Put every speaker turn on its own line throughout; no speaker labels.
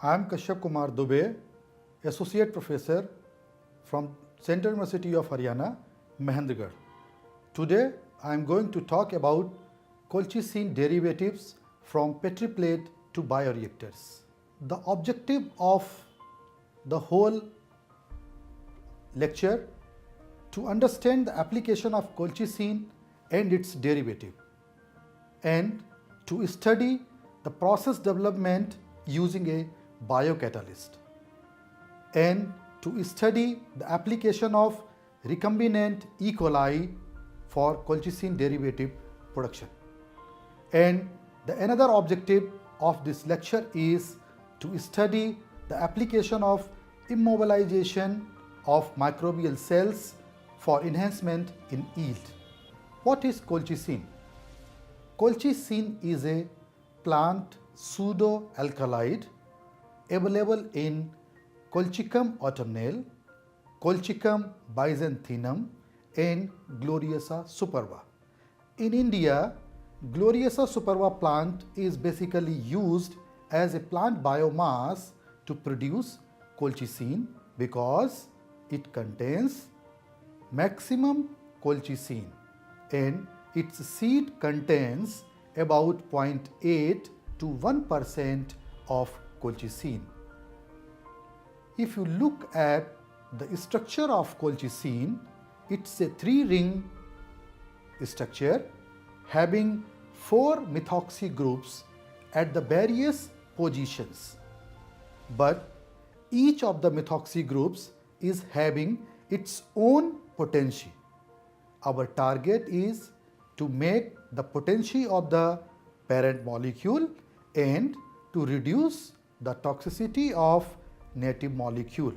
I am Kashyap Kumar Dubey, Associate Professor from Central University of Haryana, Mahendragarh. Today I am going to talk about colchicine derivatives from Petri plate to bioreactors. The objective of the whole lecture to understand the application of colchicine and its derivative, and to study the process development using a biocatalyst, and to study the application of recombinant E. coli for colchicine derivative production. And the another objective of this lecture is to study the application of immobilization of microbial cells for enhancement in yield. What is colchicine? Colchicine is a plant pseudo-alkaloid available in Colchicum autumnale, Colchicum byzantinum and Gloriosa superba. In India, Gloriosa superba plant is basically used as a plant biomass to produce colchicine because it contains maximum colchicine and its seed contains about 0.8 to 1% of colchicine. If you look at the structure of colchicine, it's a 3-ring structure having 4 methoxy groups at the various positions, but each of the methoxy groups is having its own potency. Our target is to make the potency of the parent molecule and to reduce the toxicity of native molecule.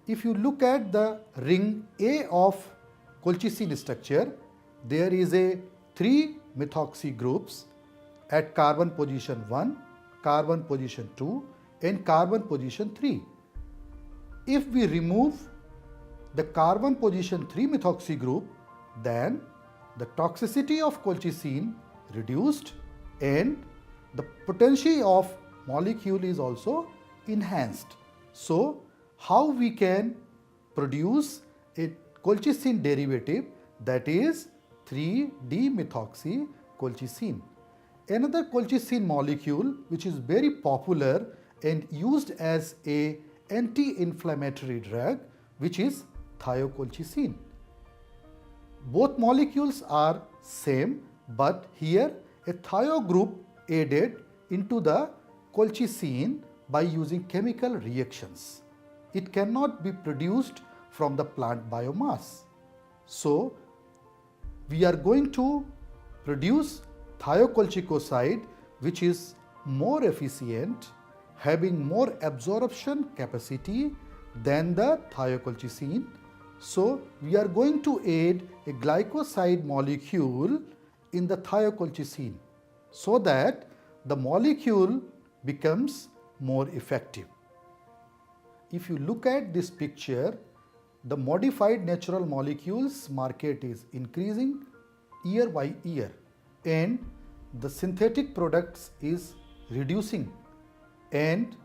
If you look at the ring A of colchicine structure, there is a 3 methoxy groups at carbon position 1, carbon position 2 and carbon position 3. If we remove the carbon position 3 methoxy group, then the toxicity of colchicine reduced and the potency of molecule is also enhanced. So, how we can produce a colchicine derivative, that is 3-D-methoxy colchicine. Another colchicine molecule which is very popular and used as a anti-inflammatory drug, which is thiocolchicine. Both molecules are same, but here a thio group added into the colchicine by using chemical reactions. It cannot be produced from the plant biomass. So, we are going to produce thiocolchicoside, which is more efficient, having more absorption capacity than the thiocolchicine. So, we are going to add a glycoside molecule in the thiocolchicine so that the molecule becomes more effective. If you look at this picture, the modified natural molecules market is increasing year by year and the synthetic products is reducing, and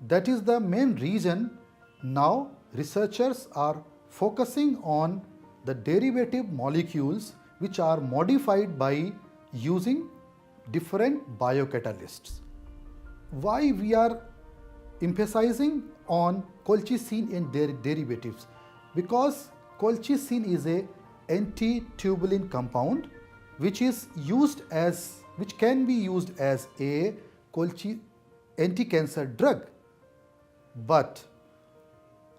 that is the main reason now researchers are focusing on the derivative molecules which are modified by using different biocatalysts. Why we are emphasizing on colchicine and their derivatives? Because colchicine is a anti-tubulin compound which can be used as a anti-cancer drug. But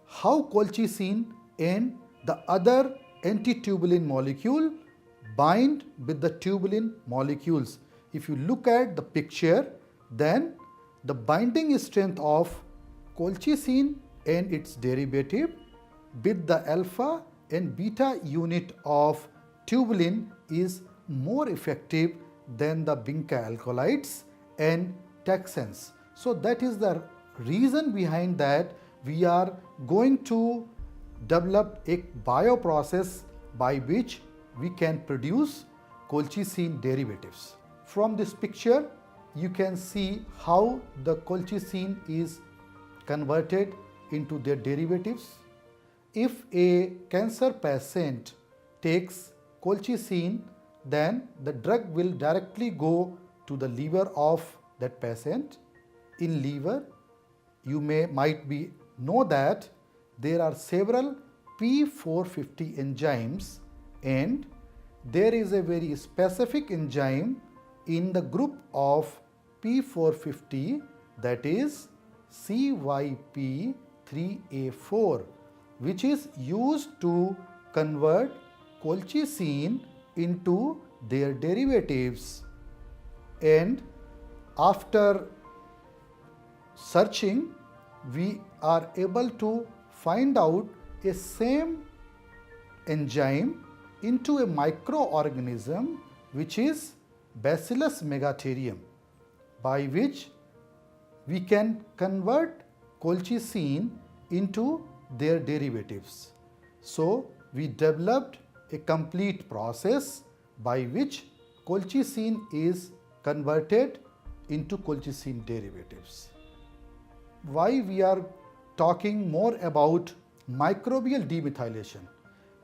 how colchicine and the other anti-tubulin molecule bind with the tubulin molecules? If you look at the picture, then the binding strength of colchicine and its derivative with the alpha and beta unit of tubulin is more effective than the vinca alkaloids and taxanes. So that is the reason behind that we are going to develop a bioprocess by which we can produce colchicine derivatives. From this picture, you can see how the colchicine is converted into their derivatives. If a cancer patient takes colchicine, then the drug will directly go to the liver of that patient. In liver, you might know that there are several P450 enzymes, and there is a very specific enzyme in the group of P450, that is CYP3A4, which is used to convert colchicine into their derivatives. And after searching, we are able to find out a same enzyme into a microorganism which is Bacillus megatherium, by which we can convert colchicine into their derivatives. So we developed a complete process by which colchicine is converted into colchicine derivatives. Why we are talking more about microbial demethylation?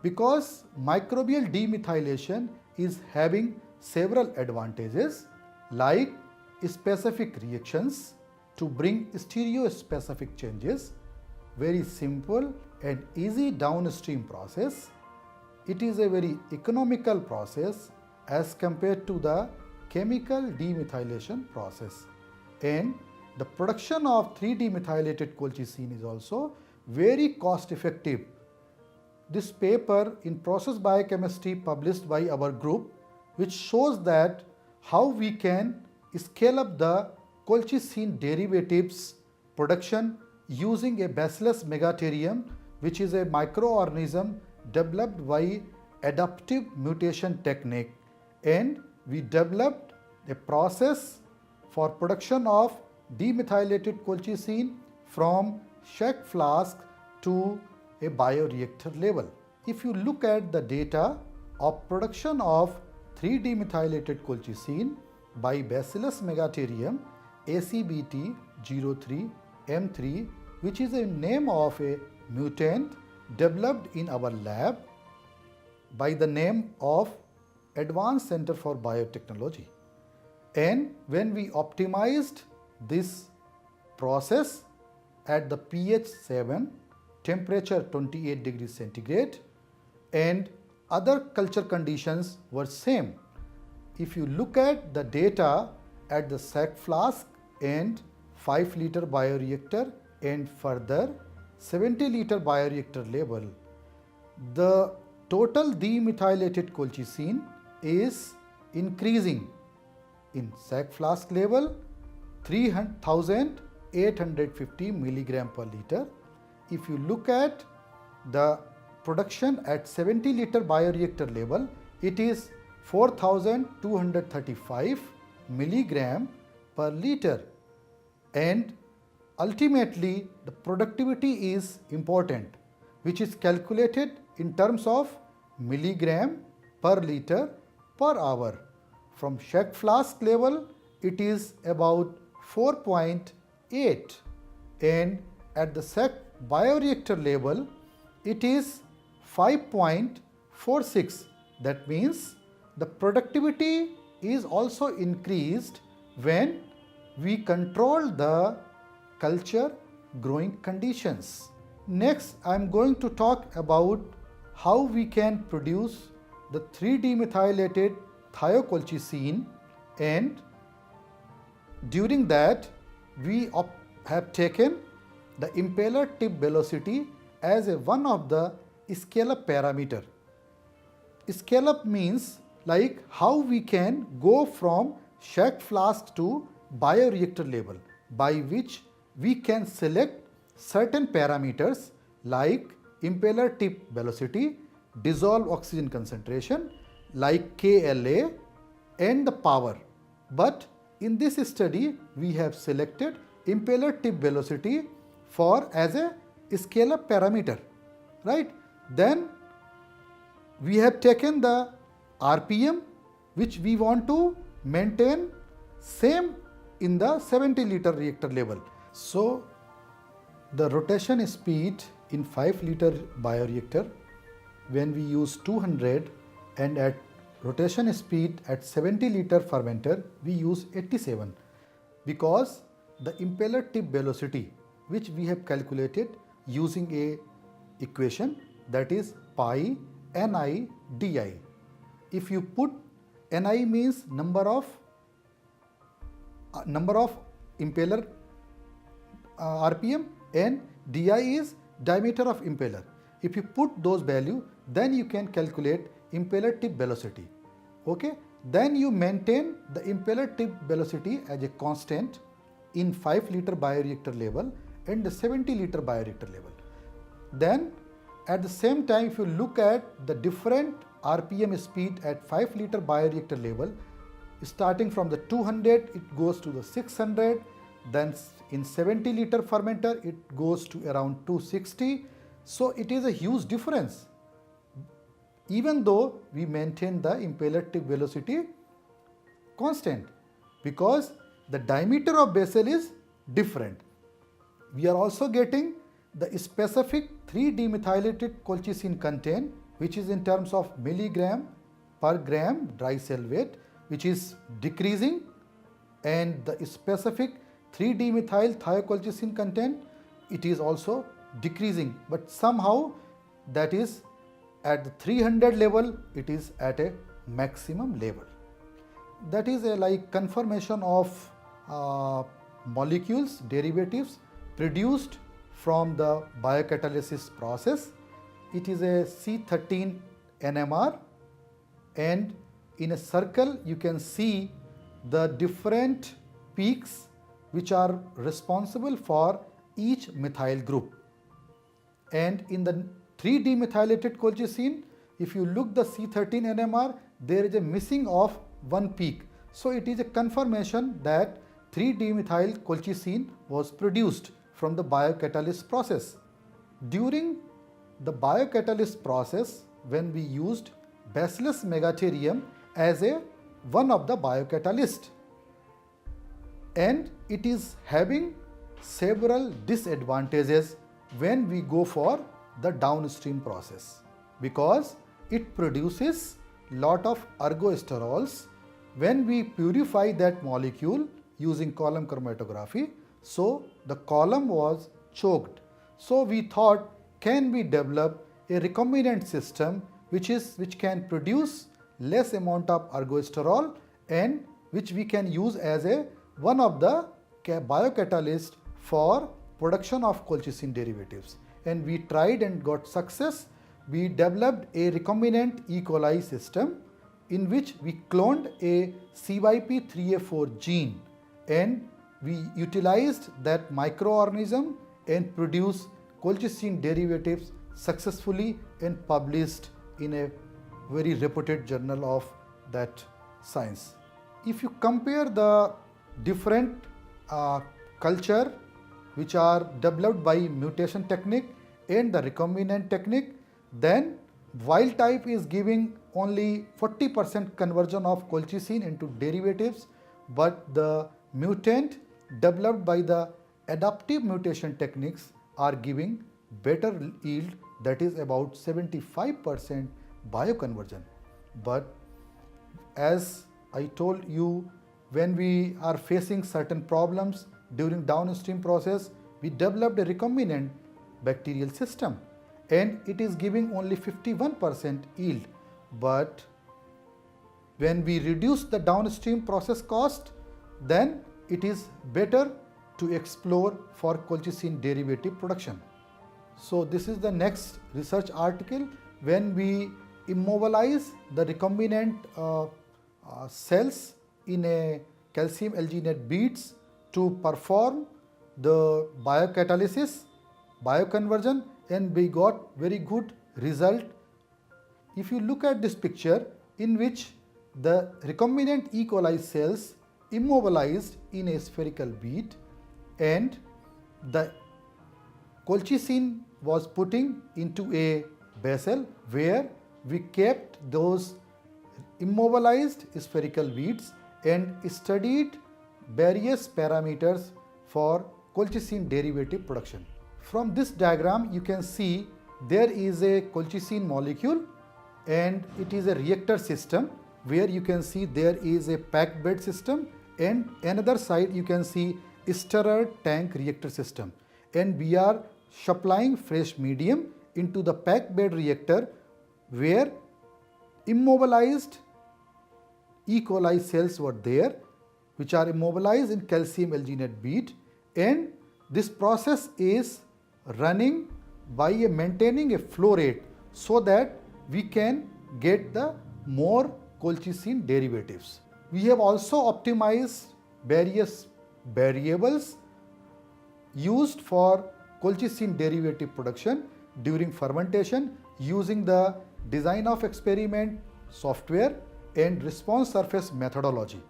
Because microbial demethylation is having several advantages, like specific reactions to bring stereospecific changes, very simple and easy downstream process. It is a very economical process as compared to the chemical demethylation process, and the production of 3-demethylated colchicine is also very cost effective. This paper in process biochemistry published by our group, which shows that how we can scale up the colchicine derivatives production using a Bacillus megatherium, which is a microorganism developed by adaptive mutation technique, and we developed a process for production of demethylated colchicine from shake flask to a bioreactor level. If you look at the data of production of 3-demethylated colchicine by Bacillus megatherium ACBT03M3, which is a name of a mutant developed in our lab by the name of Advanced Center for Biotechnology. And when we optimized this process at the pH 7, temperature 28 degrees centigrade, and other culture conditions were same. If you look at the data at the sac flask and 5-liter bioreactor and further 70-liter bioreactor level, the total demethylated colchicine is increasing in sac flask level 3,850 milligram per liter. If you look at the production at 70-liter bioreactor level, it is 4,235 milligram per liter, and ultimately the productivity is important, which is calculated in terms of milligram per liter per hour. From shake flask level, it is about 4.8, and at the sac bioreactor level, it is 5.46. That means the productivity is also increased when we control the culture growing conditions. Next, I am going to talk about how we can produce the 3-demethylated thiocolchicine, and during that we have taken the impeller tip velocity as one of the scale-up parameter. Scale-up means like how we can go from shake flask to bioreactor level, by which we can select certain parameters like impeller tip velocity, dissolved oxygen concentration like KLa, and the power. But in this study we have selected impeller tip velocity for as a scale-up parameter, right? Then we have taken the RPM, which we want to maintain same in the 70 liter reactor level. So the rotation speed in 5 liter bioreactor, when we use 200, and at rotation speed at 70 liter fermenter we use 87, because the impeller tip velocity which we have calculated using a equation, that is pi ni di. If you put ni means number of impeller RPM, and di is diameter of impeller. If you put those value, then you can calculate impeller tip velocity. Okay, then you maintain the impeller tip velocity as a constant in 5 liter bioreactor level and the 70 liter bioreactor level. Then at the same time, if you look at the different RPM speed at 5 liter bioreactor level, starting from the 200 it goes to the 600, then in 70 liter fermenter it goes to around 260. So it is a huge difference, even though we maintain the impeller tip velocity constant, because the diameter of vessel is different. We are also getting the specific 3-demethylated colchicine content, which is in terms of milligram per gram dry cell weight, which is decreasing, and the specific 3-demethyl thiocolchicine content, it is also decreasing, but somehow that is at the 300 level it is at a maximum level. That is a like confirmation of molecules, derivatives produced from the biocatalysis process. It is a C13 NMR, and in a circle you can see the different peaks which are responsible for each methyl group. And in the 3-demethylated colchicine, if you look the C13 NMR, there is a missing of one peak. So it is a confirmation that 3-demethyl colchicine was produced from the biocatalyst process. During the biocatalyst process, when we used Bacillus megatherium as one of the biocatalyst, and it is having several disadvantages when we go for the downstream process, because it produces lot of ergosterols when we purify that molecule using column chromatography. So the column was choked. So we thought, can we develop a recombinant system which can produce less amount of ergosterol and which we can use as one of the biocatalyst for production of colchicine derivatives. And we tried and got success. We developed a recombinant E. coli system in which we cloned a CYP3A4 gene, and we utilized that microorganism and produced colchicine derivatives successfully and published in a very reputed journal of that science. If you compare the different culture which are developed by mutation technique and the recombinant technique, then wild type is giving only 40% conversion of colchicine into derivatives, but the mutant developed by the adaptive mutation techniques are giving better yield, that is about 75% bioconversion. But as I told you, when we are facing certain problems during downstream process, we developed a recombinant bacterial system and it is giving only 51% yield. But when we reduce the downstream process cost, then it is better to explore for colchicine derivative production. So this is the next research article. When we immobilize the recombinant cells in a calcium alginate beads to perform the biocatalysis, bioconversion, and we got very good result. If you look at this picture in which the recombinant E. coli cells immobilized in a spherical bead and the colchicine was putting into a vessel where we kept those immobilized spherical beads and studied various parameters for colchicine derivative production. From this diagram you can see there is a colchicine molecule and it is a reactor system where you can see there is a packed bed system, and another side you can see stirrer tank reactor system, and we are supplying fresh medium into the packed bed reactor where immobilized E. coli cells were there which are immobilized in calcium alginate bead, and this process is running by maintaining a flow rate so that we can get the more colchicine derivatives. We have also optimized various variables used for colchicine derivative production during fermentation using the design of experiment software and response surface methodology.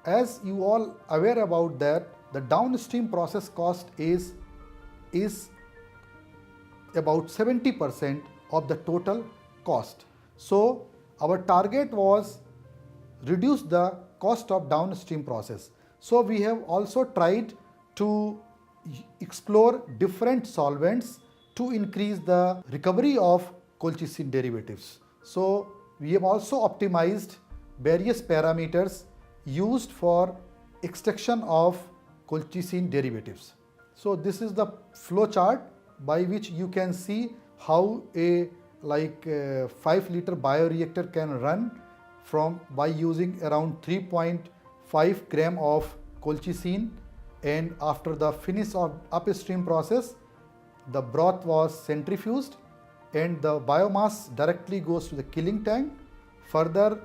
As you all aware about that, the downstream process cost is about 70% of the total cost. So our target was reduce the cost of downstream process. So we have also tried to explore different solvents to increase the recovery of colchicine derivatives. So we have also optimized various parameters used for extraction of colchicine derivatives. So this is the flow chart by which you can see how a 5-liter bioreactor can run by using around 3.5 gram of colchicine, and after the finish of upstream process the broth was centrifuged and the biomass directly goes to the killing tank. Further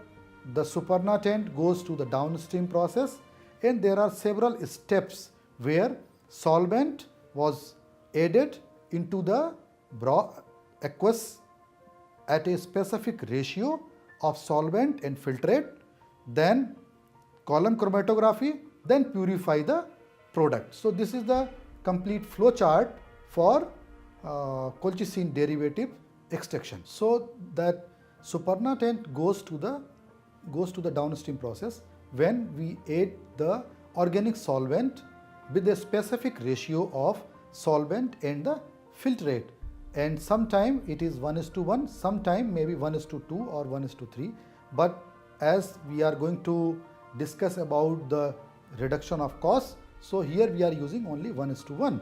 the supernatant goes to the downstream process, and there are several steps where solvent was added into the aqueous at a specific ratio of solvent and filtrate, then column chromatography, then purify the product. So this is the complete flow chart for colchicine derivative extraction. So that supernatant goes to the downstream process when we add the organic solvent with a specific ratio of solvent and the filtrate, and sometime it is 1:1, sometime maybe 1:2 or 1:3, but as we are going to discuss about the reduction of cost, so here we are using only 1:1.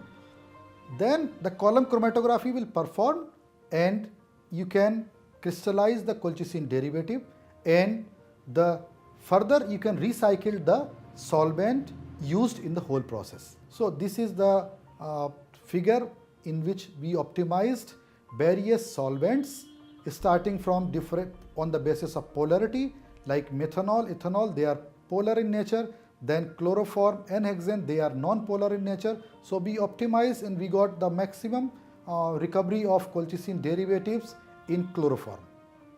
Then the column chromatography will perform and you can crystallize the colchicine derivative, and the further you can recycle the solvent used in the whole process. So this is the figure in which we optimized various solvents starting from different on the basis of polarity, like methanol, ethanol, they are polar in nature, then chloroform and hexane, they are non-polar in nature. So we optimized and we got the maximum recovery of colchicine derivatives in chloroform.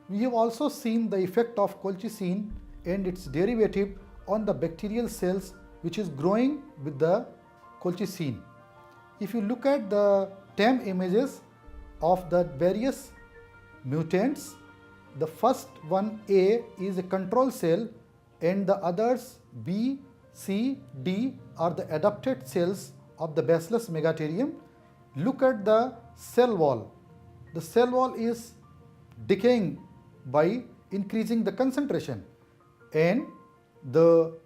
We have also seen the effect of colchicine and its derivative on the bacterial cells which is growing with the colchicine. If you look at the TEM images of the various mutants, the first one A is a control cell and the others B, C, D are the adapted cells of the Bacillus megaterium. Look at the cell wall. The cell wall is decaying by increasing the concentration, and the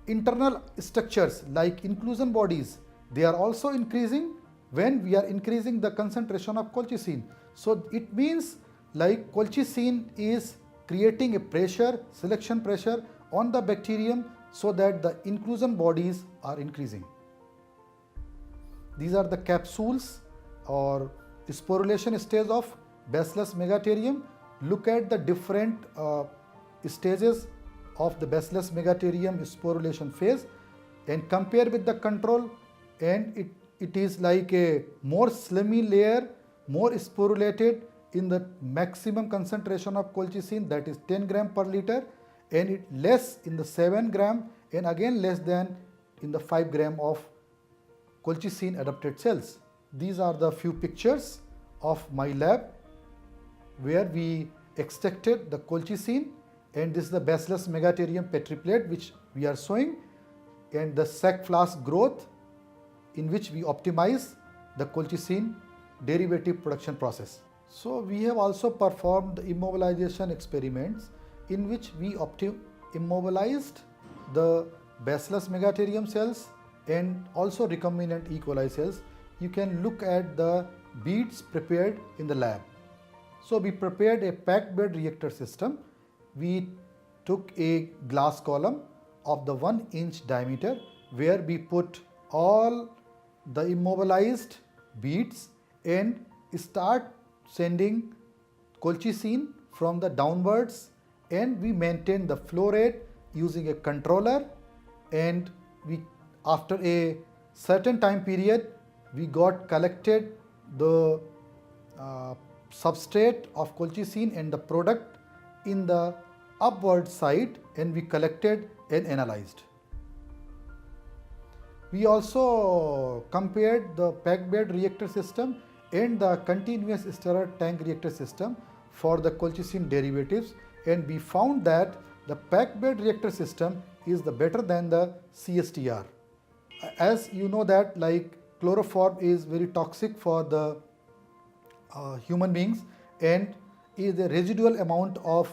internal structures like inclusion bodies, they are also increasing when we are increasing the concentration of colchicine. So it means like colchicine is creating a pressure, selection pressure on the bacterium so that the inclusion bodies are increasing. These are the capsules or sporulation stage of Bacillus megaterium. Look at the different stages of the Bacillus megaterium sporulation phase and compare with the control, and it is like a more slimy layer, more sporulated in the maximum concentration of colchicine, that is 10 gram per liter, and it less in the 7 gram and again less than in the 5 gram of colchicine adapted cells. These are the few pictures of my lab where we extracted the colchicine, and this is the Bacillus megaterium Petri plate which we are showing, and the sac flask growth, in which we optimize the colchicine derivative production process. So we have also performed immobilization experiments in which we immobilized the Bacillus megaterium cells and also recombinant E. coli cells. You can look at the beads prepared in the lab. So we prepared a packed bed reactor system. We took a glass column of the 1 inch diameter where we put all the immobilized beads and start sending colchicine from the downwards, and we maintain the flow rate using a controller, and after a certain time period we got collected the substrate of colchicine and the product in the upward side, and we collected and analyzed. We also compared the packed bed reactor system and the continuous stirrer tank reactor system for the colchicine derivatives, and we found that the packed bed reactor system is the better than the CSTR. As you know that like chloroform is very toxic for the human beings, and is a residual amount of,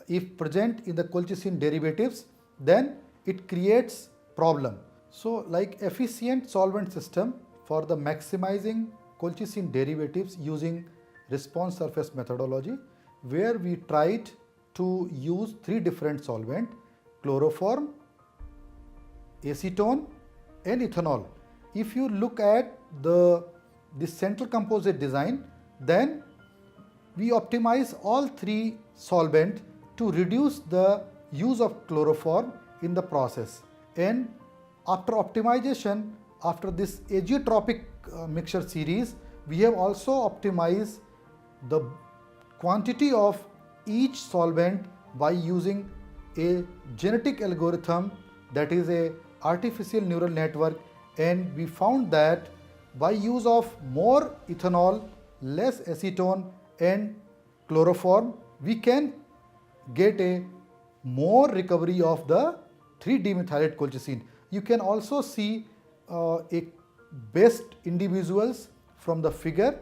if present in the colchicine derivatives, then it creates problem. So like efficient solvent system for the maximizing colchicine derivatives using response surface methodology, where we tried to use 3 different solvents: chloroform, acetone and ethanol. If you look at this central composite design, then we optimize all 3 solvents to reduce the use of chloroform in the process. And after optimization, after this azeotropic mixture series, we have also optimized the quantity of each solvent by using a genetic algorithm, that is a artificial neural network, and we found that by use of more ethanol, less acetone and chloroform, we can get a more recovery of the 3-demethylate colchicine. You can also see a best individuals from the figure.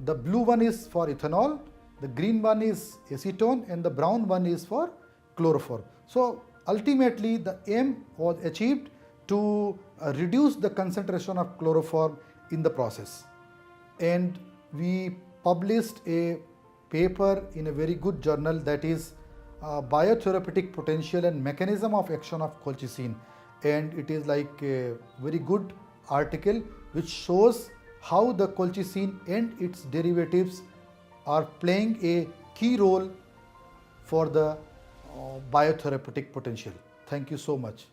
The blue one is for ethanol, the green one is acetone, and the brown one is for chloroform. So ultimately the aim was achieved to reduce the concentration of chloroform in the process. And we published a paper in a very good journal, that is Biotherapeutic Potential and Mechanism of Action of Colchicine, and it is like a very good article which shows how the colchicine and its derivatives are playing a key role for the biotherapeutic potential. Thank you so much.